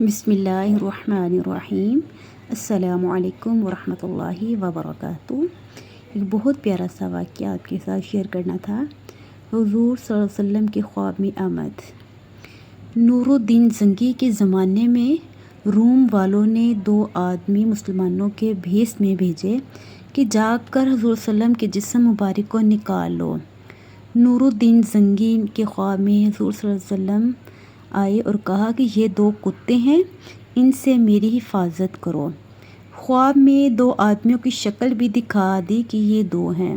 بسم اللہ الرحمن الرحیم۔ السلام علیکم ورحمۃ اللہ وبرکاتہ۔ ایک بہت پیارا سا واقعہ آپ کے ساتھ شیئر کرنا تھا۔ حضور صلی اللہ علیہ وسلم کے خواب میں آمد۔ نور الدین زنگی کے زمانے میں روم والوں نے 2 آدمی مسلمانوں کے بھیس میں بھیجے کہ جا کر حضور صلی اللہ علیہ وسلم کے جسم مبارک کو نکال لو۔ نور الدین زنگی کے خواب میں حضور صلی اللہ علیہ وسلم آئے اور کہا کہ یہ 2 کتے ہیں، ان سے میری حفاظت کرو۔ خواب میں 2 آدمیوں کی شکل بھی دکھا دی کہ یہ 2 ہیں۔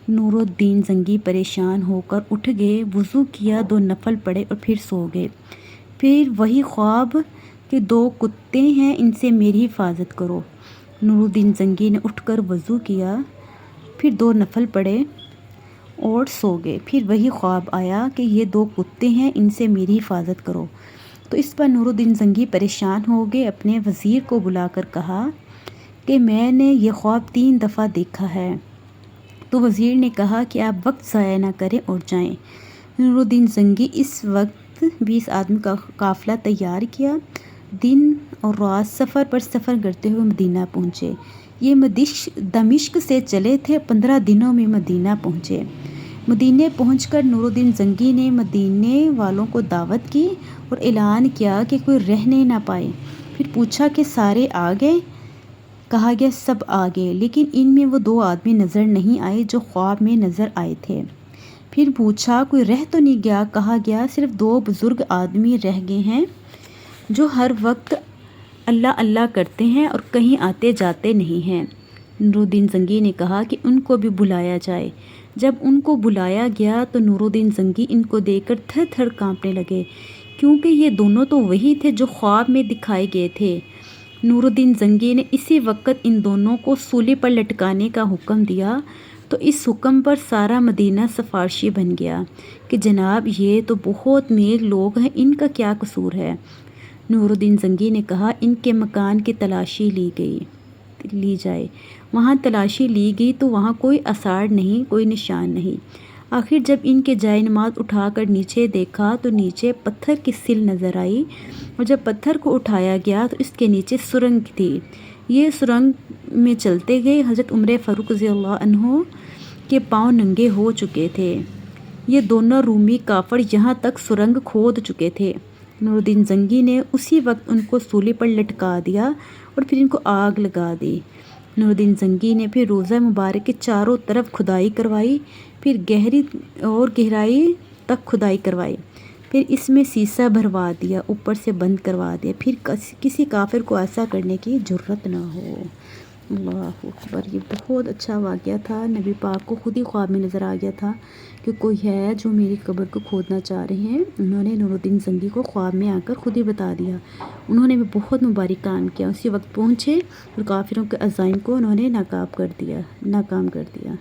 نور الدین زنگی پریشان ہو کر اٹھ گئے، وضو کیا، 2 نفل پڑھے اور پھر سو گئے۔ پھر وہی خواب کہ 2 کتے ہیں، ان سے میری حفاظت کرو۔ نور الدین زنگی نے اٹھ کر وضو کیا، پھر 2 نفل پڑھے اور سو گئے۔ پھر وہی خواب آیا کہ یہ 2 کتے ہیں، ان سے میری حفاظت کرو۔ تو اس پر نور الدین زنگی پریشان ہو گئے، اپنے وزیر کو بلا کر کہا کہ میں نے یہ خواب 3 دفعہ دیکھا ہے۔ تو وزیر نے کہا کہ آپ وقت ضائع نہ کریں اور جائیں۔ نور الدین زنگی اس وقت 20 آدمی کا قافلہ تیار کیا، دن اور رات سفر کرتے ہوئے مدینہ پہنچے۔ یہ دمشق سے چلے تھے، 15 دنوں میں مدینہ پہنچے۔ مدینہ پہنچ کر نور الدین زنگی نے مدینے والوں کو دعوت کی اور اعلان کیا کہ کوئی رہنے نہ پائے۔ پھر پوچھا کہ سارے آ گئے؟ کہا گیا سب آ گئے، لیکن ان میں وہ 2 آدمی نظر نہیں آئے جو خواب میں نظر آئے تھے۔ پھر پوچھا کوئی رہ تو نہیں گیا؟ کہا گیا صرف 2 بزرگ آدمی رہ گئے ہیں جو ہر وقت اللہ اللہ کرتے ہیں اور کہیں آتے جاتے نہیں ہیں۔ نور الدین زنگی نے کہا کہ ان کو بھی بلایا جائے۔ جب ان کو بلایا گیا تو نور الدین زنگی ان کو دیکھ کر تھر تھر کانپنے لگے، کیونکہ یہ دونوں تو وہی تھے جو خواب میں دکھائے گئے تھے۔ نور الدین زنگی نے اسی وقت ان دونوں کو سولی پر لٹکانے کا حکم دیا تو اس حکم پر سارا مدینہ سفارشی بن گیا کہ جناب یہ تو بہت نیک لوگ ہیں، ان کا کیا قصور ہے؟ نور الدین زنگی نے کہا ان کے مکان کی تلاشی لی جائے۔ وہاں تلاشی لی گئی تو وہاں کوئی آثار نہیں، کوئی نشان نہیں۔ آخر جب ان کے جائے نماز اٹھا کر نیچے دیکھا تو نیچے پتھر کی سل نظر آئی، اور جب پتھر کو اٹھایا گیا تو اس کے نیچے سرنگ تھی۔ یہ سرنگ میں چلتے گئے، حضرت عمر فاروق رضی اللہ عنہ کے پاؤں ننگے ہو چکے تھے۔ یہ دونوں رومی کافر یہاں تک سرنگ کھود چکے تھے۔ نور الدین زنگی نے اسی وقت ان کو سولی پر لٹکا دیا اور پھر ان کو آگ لگا دی۔ نور الدین زنگی نے پھر روضہ مبارک کے چاروں طرف کھدائی کروائی، پھر گہرائی تک کھدائی کروائی، پھر اس میں سیسہ بھروا دیا، اوپر سے بند کروا دیا، پھر کسی کافر کو ایسا کرنے کی جرت نہ ہو۔ اللہ اکبر۔ یہ بہت اچھا واقعہ تھا۔ نبی پاک کو خود ہی خواب میں نظر آ گیا تھا کہ کوئی ہے جو میری قبر کو کھودنا چاہ رہے ہیں۔ انہوں نے نور الدین زنگی کو خواب میں آ کر خود ہی بتا دیا۔ انہوں نے بھی بہت مبارک کام کیا، اسی وقت پہنچے اور کافروں کے عزائم کو انہوں نے ناکام کر دیا۔